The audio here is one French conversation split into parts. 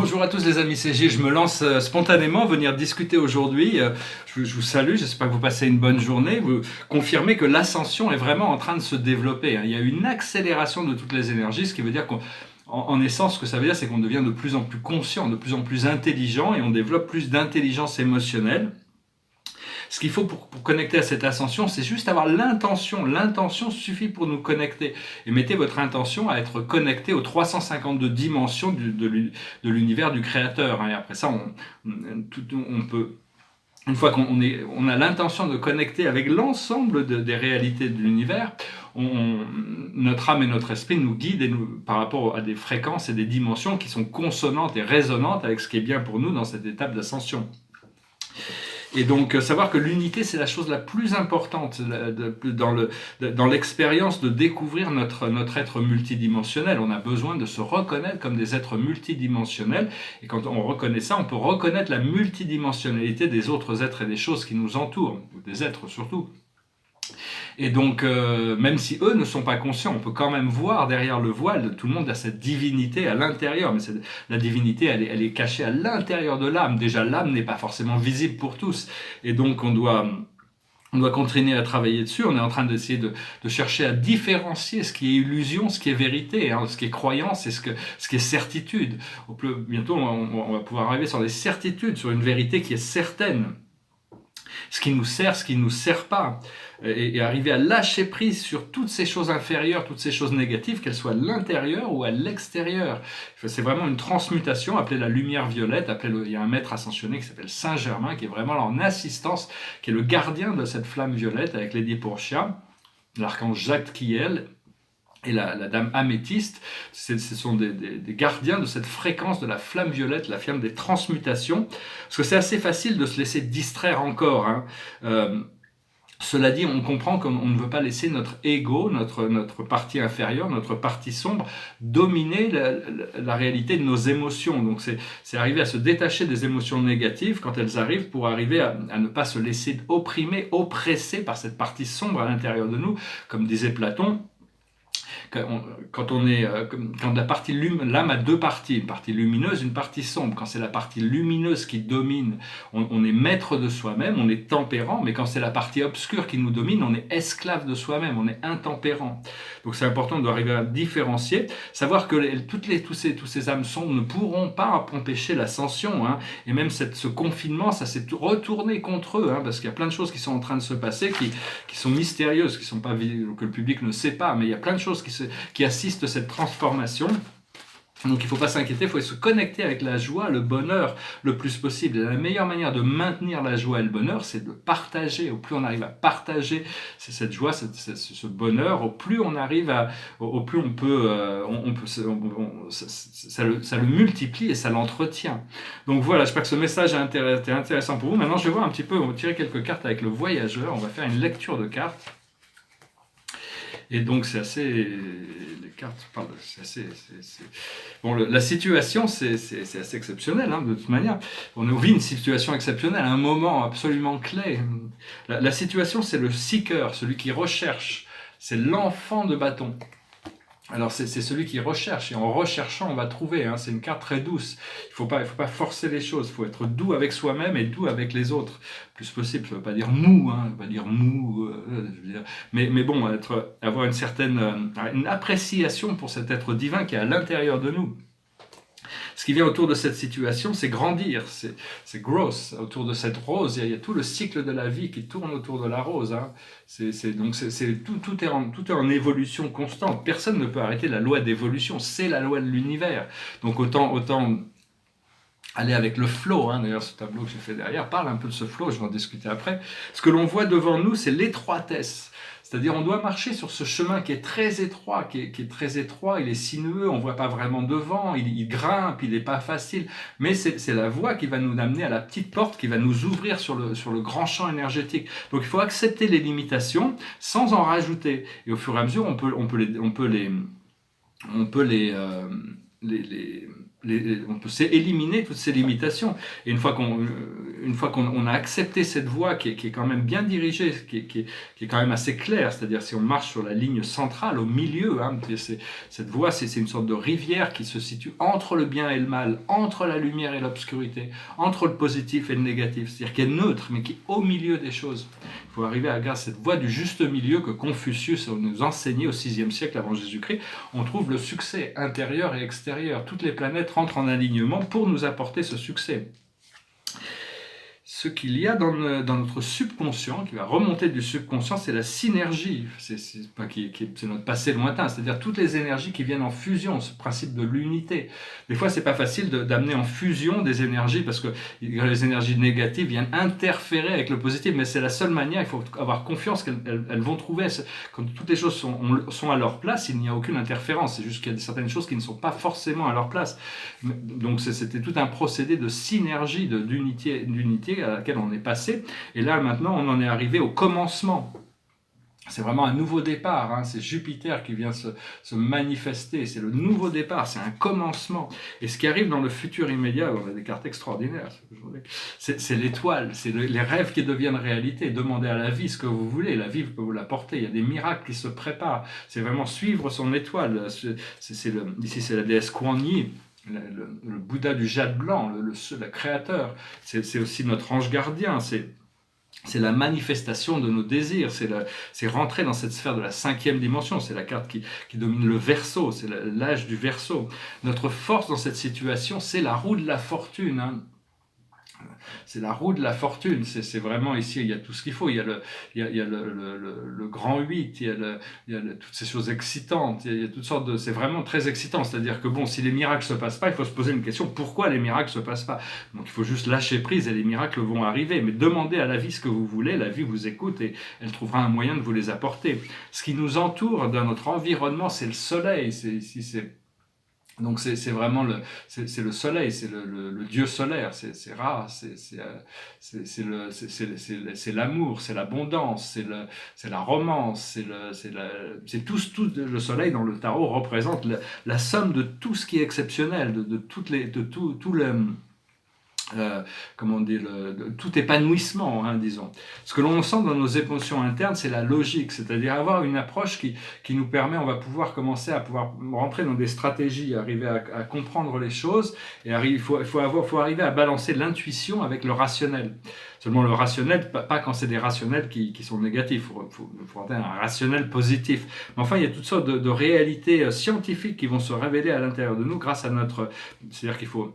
Bonjour à tous les amis CG, je me lance spontanément venir discuter aujourd'hui. Je vous salue, j'espère que vous passez une bonne journée. Vous confirmez que l'ascension est vraiment en train de se développer. Il y a une accélération de toutes les énergies, ce qui veut dire qu'en essence, ce que ça veut dire, c'est qu'on devient de plus en plus conscient, de plus en plus intelligent et on développe plus d'intelligence émotionnelle. Ce qu'il faut pour connecter à cette ascension, c'est juste avoir l'intention. L'intention suffit pour nous connecter. Et mettez votre intention à être connecté aux 352 dimensions de l'univers du Créateur. Et après ça, on peut, une fois qu'on a l'intention de connecter avec l'ensemble des réalités de l'univers, notre âme et notre esprit nous guident par rapport à des fréquences et des dimensions qui sont consonantes et résonantes avec ce qui est bien pour nous dans cette étape d'ascension. Et donc, savoir que l'unité, c'est la chose la plus importante dans l'expérience de découvrir notre être multidimensionnel. On a besoin de se reconnaître comme des êtres multidimensionnels. Et quand on reconnaît ça, on peut reconnaître la multidimensionnalité des autres êtres et des choses qui nous entourent, ou des êtres surtout. Et donc, même si eux ne sont pas conscients, on peut quand même voir derrière le voile, tout le monde a cette divinité à l'intérieur, mais la divinité, elle est cachée à l'intérieur de l'âme. Déjà, l'âme n'est pas forcément visible pour tous, et donc on doit continuer à travailler dessus. On est en train d'essayer de chercher à différencier ce qui est illusion, ce qui est vérité, ce qui est croyance et ce qui est certitude. Bientôt, on va pouvoir arriver sur des certitudes, sur une vérité qui est certaine. Ce qui nous sert, ce qui ne nous sert pas, et arriver à lâcher prise sur toutes ces choses inférieures, toutes ces choses négatives, qu'elles soient à l'intérieur ou à l'extérieur. C'est vraiment une transmutation, appelée la lumière violette, il y a un maître ascensionné qui s'appelle Saint Germain, qui est vraiment là en assistance, qui est le gardien de cette flamme violette, avec Lady Portia, l'archange Jacques Kiel, et la dame améthyste. Ce sont des gardiens de cette fréquence de la flamme violette, la flamme des transmutations, parce que c'est assez facile de se laisser distraire encore. Cela dit, on comprend qu'on ne veut pas laisser notre ego, notre partie inférieure, notre partie sombre, dominer la réalité de nos émotions. Donc c'est arriver à se détacher des émotions négatives quand elles arrivent, pour arriver à ne pas se laisser opprimer, oppresser par cette partie sombre à l'intérieur de nous, comme disait Platon. Quand l'âme a deux parties, une partie lumineuse, une partie sombre. Quand c'est la partie lumineuse qui domine, on est maître de soi-même, on est tempérant, mais quand c'est la partie obscure qui nous domine, on est esclave de soi-même, on est intempérant. Donc c'est important d'arriver à différencier, savoir que tous ces âmes sombres ne pourront pas empêcher l'ascension, et même ce confinement, ça s'est retourné contre eux, parce qu'il y a plein de choses qui sont en train de se passer, qui sont mystérieuses, que le public ne sait pas, mais il y a plein de choses qui assistent à cette transformation. Donc il ne faut pas s'inquiéter, il faut se connecter avec la joie, le bonheur le plus possible. Et la meilleure manière de maintenir la joie et le bonheur, c'est de partager. Au plus on arrive à partager cette joie, ce bonheur, au plus on arrive au plus on peut, ça le multiplie et ça l'entretient. Donc voilà, j'espère que ce message est intéressant pour vous. Maintenant, je vais voir un petit peu, on va tirer quelques cartes avec le voyageur, on va faire une lecture de cartes. Et donc c'est assez, les cartes parlent, bon, la situation c'est assez exceptionnel, de toute manière. On vit une situation exceptionnelle, un moment absolument clé. La situation, c'est le seeker, celui qui recherche, c'est l'enfant de bâton. Alors c'est celui qui recherche, et en recherchant on va trouver, c'est une carte très douce. Il faut pas forcer les choses, il faut être doux avec soi-même et doux avec les autres, le plus possible. Ça ne veut pas dire mou, mais bon, avoir une certaine une appréciation pour cet être divin qui est à l'intérieur de nous. Ce qui vient autour de cette situation, c'est grandir, c'est growth. Autour de cette rose, il y a tout le cycle de la vie qui tourne autour de la rose. Donc tout est en évolution constante. Personne ne peut arrêter la loi d'évolution, c'est la loi de l'univers. Donc autant aller avec le flow. D'ailleurs, ce tableau que j'ai fait derrière parle un peu de ce flow, je vais en discuter après. Ce que l'on voit devant nous, c'est l'étroitesse. C'est-à-dire, on doit marcher sur ce chemin qui est très étroit, il est sinueux, on ne voit pas vraiment devant, il grimpe, il n'est pas facile. Mais c'est la voie qui va nous amener à la petite porte, qui va nous ouvrir sur le grand champ énergétique. Donc, il faut accepter les limitations sans en rajouter. Et au fur et à mesure, on peut on peut éliminer toutes ces limitations. Et une fois qu'on a accepté cette voie qui est quand même bien dirigée, qui est quand même assez claire, c'est-à-dire si on marche sur la ligne centrale, au milieu, hein, cette voie, c'est une sorte de rivière qui se situe entre le bien et le mal, entre la lumière et l'obscurité, entre le positif et le négatif, c'est-à-dire qui est neutre, mais qui est au milieu des choses. Il faut arriver à garder cette voie du juste milieu que Confucius nous enseignait au VIe siècle avant Jésus-Christ. On trouve le succès intérieur et extérieur. Toutes les planètes rentrent en alignement pour nous apporter ce succès. Ce qu'il y a dans notre subconscient, qui va remonter du subconscient, c'est la synergie. C'est notre passé lointain, c'est-à-dire toutes les énergies qui viennent en fusion, ce principe de l'unité. Des fois, c'est pas facile d'amener en fusion des énergies, parce que les énergies négatives viennent interférer avec le positif, mais c'est la seule manière. Il faut avoir confiance qu'elles vont trouver, quand toutes les choses sont à leur place, il n'y a aucune interférence. C'est juste qu'il y a certaines choses qui ne sont pas forcément à leur place. Donc c'était tout un procédé de synergie, d'unité à laquelle on est passé, et là maintenant on en est arrivé au commencement. C'est vraiment un nouveau départ, hein. C'est Jupiter qui vient se manifester, c'est le nouveau départ, c'est un commencement. Et ce qui arrive dans le futur immédiat, on a des cartes extraordinaires, c'est l'étoile, c'est les rêves qui deviennent réalité. Demandez à la vie ce que vous voulez, la vie peut vous l'apporter, il y a des miracles qui se préparent, c'est vraiment suivre son étoile. Ici c'est la déesse Kuan Yin, le Bouddha du jade blanc, le créateur, c'est aussi notre ange gardien, c'est la manifestation de nos désirs, c'est rentrer dans cette sphère de la 5e dimension, c'est la carte qui domine le Verseau, c'est l'âge du Verseau. Notre force dans cette situation, c'est la roue de la fortune, hein. C'est la roue de la fortune, c'est vraiment ici, il y a tout ce qu'il faut, il y a le grand 8, il y a toutes ces choses excitantes, il y a toutes sortes de... C'est vraiment très excitant, c'est-à-dire que bon, si les miracles ne se passent pas, il faut se poser une question, pourquoi les miracles ne se passent pas? Donc il faut juste lâcher prise et les miracles vont arriver, mais demandez à la vie ce que vous voulez, la vie vous écoute et elle trouvera un moyen de vous les apporter. Ce qui nous entoure dans notre environnement, c'est le soleil, donc c'est vraiment le soleil, c'est le dieu solaire, c'est Ra, c'est l'amour, c'est l'abondance, c'est la romance, c'est tout le soleil dans le tarot représente la somme de tout ce qui est exceptionnel, de tout le comment on dit, tout épanouissement, hein, disons. Ce que l'on sent dans nos émotions internes, c'est la logique, c'est-à-dire avoir une approche qui nous permet, on va pouvoir commencer à pouvoir rentrer dans des stratégies, arriver à comprendre les choses, et il faut arriver à balancer l'intuition avec le rationnel. Seulement le rationnel, pas quand c'est des rationnels qui sont négatifs, il faut avoir un rationnel positif. Mais enfin, il y a toutes sortes de réalités scientifiques qui vont se révéler à l'intérieur de nous grâce à c'est-à-dire qu'il faut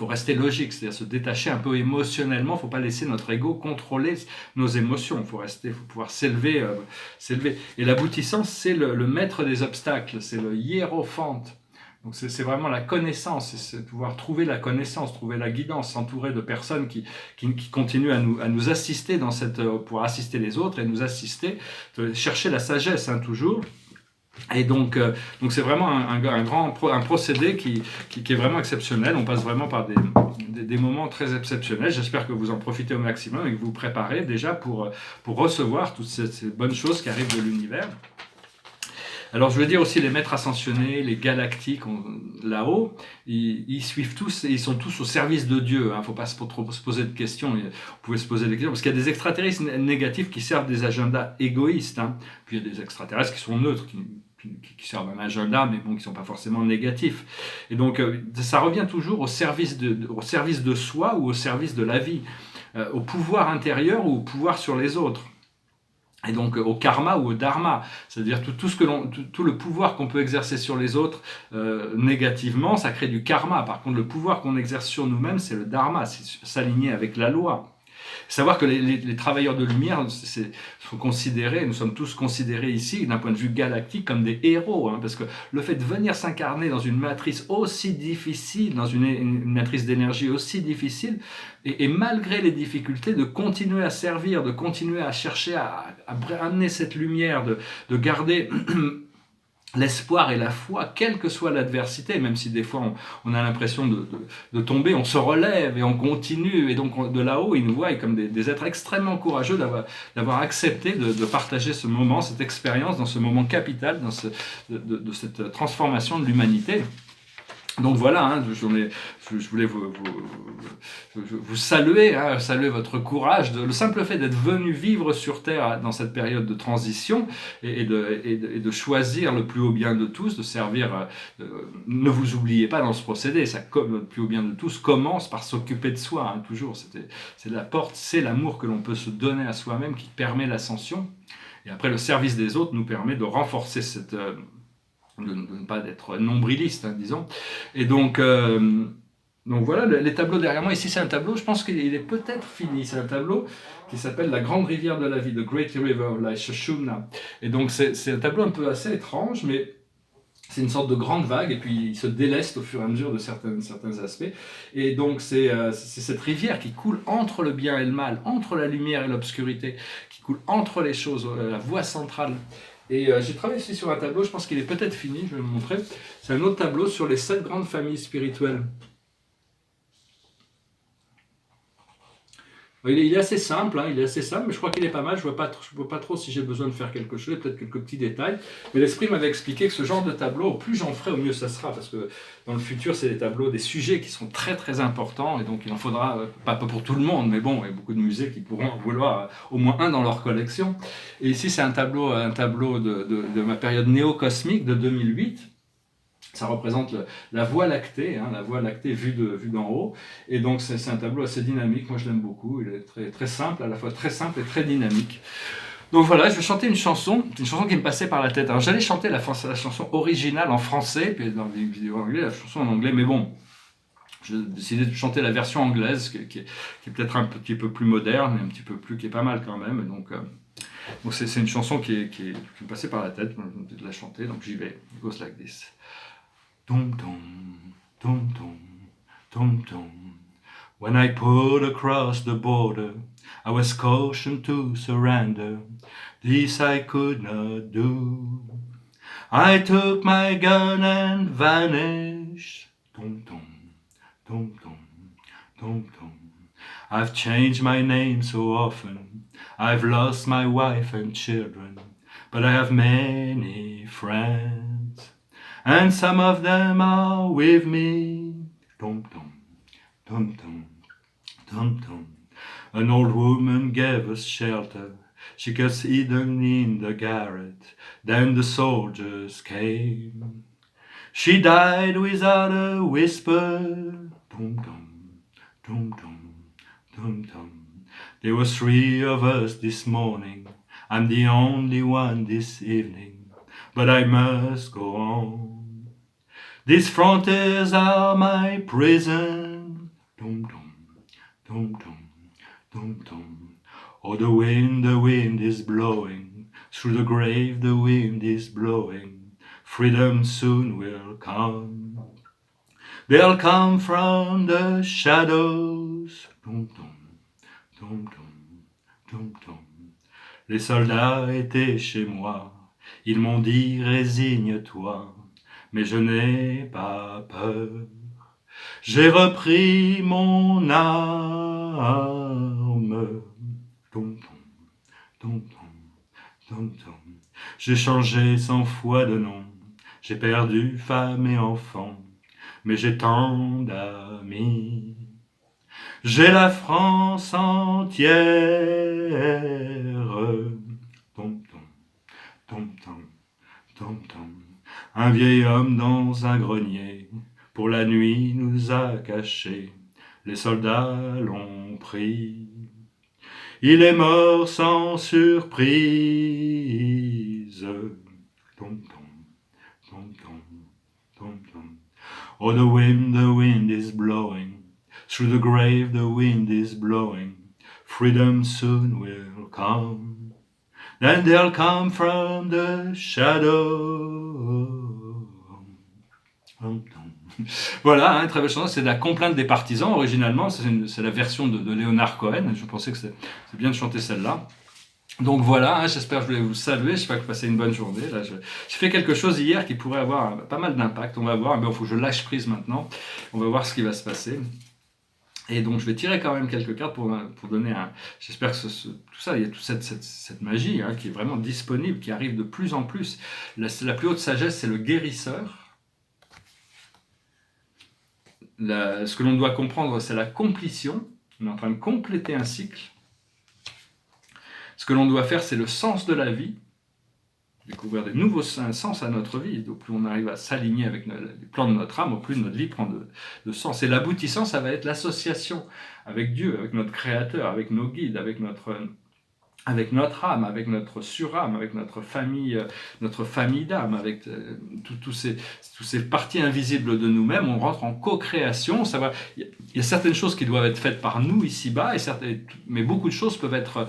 rester logique, c'est-à-dire se détacher un peu émotionnellement, il ne faut pas laisser notre ego contrôler nos émotions, il faut pouvoir s'élever. Et l'aboutissant, c'est le maître des obstacles, c'est le hiérophante. Donc c'est vraiment la connaissance, c'est pouvoir trouver la connaissance, trouver la guidance, s'entourer de personnes qui continuent à nous assister pour assister les autres et nous assister, chercher la sagesse, hein, toujours. Et donc c'est vraiment un procédé qui est vraiment exceptionnel. On passe vraiment par des moments très exceptionnels. J'espère que vous en profitez au maximum et que vous vous préparez déjà pour recevoir toutes ces bonnes choses qui arrivent de l'univers. Alors je veux dire aussi les maîtres ascensionnés, les galactiques là-haut, ils suivent tous, ils sont tous au service de Dieu. Il ne faut pas trop se poser de questions. Vous pouvez se poser des questions parce qu'il y a des extraterrestres négatifs qui servent des agendas égoïstes. Hein. Puis il y a des extraterrestres qui sont neutres, qui servent un agenda, mais bon, qui ne sont pas forcément négatifs. Et donc, ça revient toujours au service de soi ou au service de la vie, au pouvoir intérieur ou au pouvoir sur les autres. Et donc au karma ou au dharma, c'est-à-dire tout le pouvoir qu'on peut exercer sur les autres négativement, ça crée du karma. Par contre, le pouvoir qu'on exerce sur nous-mêmes, c'est le dharma, c'est s'aligner avec la loi. Savoir que les travailleurs de lumière sont considérés, nous sommes tous considérés ici, d'un point de vue galactique, comme des héros, hein, parce que le fait de venir s'incarner dans une matrice aussi difficile, dans une matrice d'énergie aussi difficile, et malgré les difficultés, de continuer à servir, de continuer à chercher à amener cette lumière, de garder l'espoir et la foi, quelle que soit l'adversité, même si des fois on a l'impression de tomber, on se relève et on continue. Et donc de là-haut, ils nous voient comme des êtres extrêmement courageux d'avoir accepté de partager ce moment, cette expérience, dans ce moment capital, de cette transformation de l'humanité. Donc voilà, hein, je voulais vous saluer, hein, saluer votre courage, le simple fait d'être venu vivre sur Terre dans cette période de transition et de choisir le plus haut bien de tous, de servir. Ne vous oubliez pas dans ce procédé, le plus haut bien de tous commence par s'occuper de soi, hein, toujours. C'est la porte, c'est l'amour que l'on peut se donner à soi-même qui permet l'ascension. Et après, le service des autres nous permet de renforcer de ne pas être nombriliste, hein, disons. Et donc voilà, les tableaux derrière moi. Ici, c'est un tableau, je pense qu'il est peut-être fini. C'est un tableau qui s'appelle La Grande Rivière de la Vie, The Great River of Life, Shoshumna. Et donc, c'est un tableau un peu assez étrange, mais c'est une sorte de grande vague, et puis il se déleste au fur et à mesure de certains aspects. Et donc, c'est cette rivière qui coule entre le bien et le mal, entre la lumière et l'obscurité, qui coule entre les choses, la voie centrale. Et j'ai travaillé ici sur un tableau, je pense qu'il est peut-être fini, je vais vous montrer. C'est un autre tableau sur les 7 grandes familles spirituelles. Il est assez simple, hein, mais je crois qu'il est pas mal. Je vois pas trop si j'ai besoin de faire quelque chose, peut-être quelques petits détails. Mais l'esprit m'avait expliqué que ce genre de tableau, au plus j'en ferai, au mieux ça sera. Parce que dans le futur, c'est des tableaux, des sujets qui sont très très importants. Et donc il en faudra, pas pour tout le monde, mais bon, il y a beaucoup de musées qui pourront en vouloir au moins un dans leur collection. Et ici, c'est un tableau de ma période néocosmique de 2008. Ça représente la Voie lactée, hein, la Voie lactée vue d'en haut. Et donc c'est un tableau assez dynamique, moi je l'aime beaucoup, il est très, très simple, à la fois très simple et très dynamique. Donc voilà, je vais chanter une chanson qui me passait par la tête. Alors j'allais chanter la chanson originale en français, puis dans des vidéos anglaises, la chanson en anglais, mais bon, j'ai décidé de chanter la version anglaise, qui est peut-être un petit peu plus moderne, et un petit peu plus, qui est pas mal quand même. Et donc c'est une chanson qui me passait par la tête, je de la chanter, donc j'y vais. It goes like this. Dum dum, dum dum, dum dum. When I pulled across the border, I was cautioned to surrender. This I could not do. I took my gun and vanished. Dum dum, dum dum, dum dum. I've changed my name so often. I've lost my wife and children, but I have many friends. And some of them are with me. Dum dum, dum dum, dum dum. An old woman gave us shelter. She got hidden in the garret. Then the soldiers came. She died without a whisper. Dum dum, dum dum, dum dum. There were 3 of us this morning. I'm the only one this evening, but I must go on. These frontiers are my prison. Dum dum, dum dum, dum dum. Oh, the wind is blowing. Through the grave the wind is blowing. Freedom soon will come. They'll come from the shadows. Dum dum, dum dum, dum dum. Les soldats étaient chez moi. Ils m'ont dit résigne-toi. Mais je n'ai pas peur. J'ai repris mon arme. Dum, dum, dum, dum, dum. J'ai changé 100 fois de nom. J'ai perdu femme et enfant. Mais j'ai tant d'amis. J'ai la France entière. Dum, dum, dum, dum, dum, dum. Un vieil homme dans un grenier, pour la nuit nous a cachés, les soldats l'ont pris. Il est mort sans surprise. Dum, dum, dum, dum, dum, dum. Oh, the wind is blowing, through the grave the wind is blowing, freedom soon will come. Then they'll come from the shadow. Voilà, hein, très belle chanson, c'est la complainte des partisans originalement, c'est la version de Leonard Cohen, je pensais que c'est bien de chanter celle-là. Donc voilà, hein, j'espère que je voulais vous saluer, j'espère que vous passez une bonne journée. Là, j'ai fait quelque chose hier qui pourrait avoir pas mal d'impact, on va voir, mais il faut que je lâche prise maintenant, on va voir ce qui va se passer. Et donc je vais tirer quand même quelques cartes pour donner un... J'espère que tout ça, il y a toute cette magie, hein, qui est vraiment disponible, qui arrive de plus en plus. La plus haute sagesse, c'est le guérisseur. ce que l'on doit comprendre, c'est la complétion. On est en train de compléter un cycle. Ce que l'on doit faire, c'est le sens de la vie. Découvrir des nouveaux sens à notre vie. Donc, plus on arrive à s'aligner avec les plans de notre âme, au plus notre vie prend de sens. Et l'aboutissant, ça va être l'association avec Dieu, avec notre Créateur, avec nos guides, avec notre âme, avec notre surâme, avec notre famille d'âme, avec toutes ces parties invisibles de nous-mêmes. On rentre en co-création. Il y a certaines choses qui doivent être faites par nous ici-bas, mais beaucoup de choses peuvent être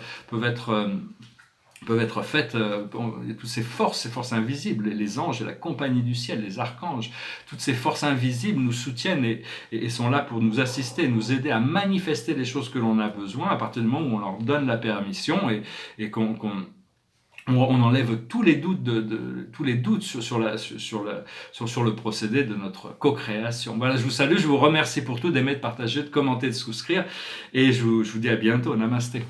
faites, il y a toutes ces forces invisibles, les anges et la compagnie du ciel, les archanges, toutes ces forces invisibles nous soutiennent et sont là pour nous assister, nous aider à manifester les choses que l'on a besoin à partir du moment où on leur donne la permission et qu'on enlève tous les doutes, sur le procédé de notre co-création. Voilà, je vous salue, je vous remercie pour tout, d'aimer, de partager, de commenter, de souscrire et je vous dis à bientôt. Namasté.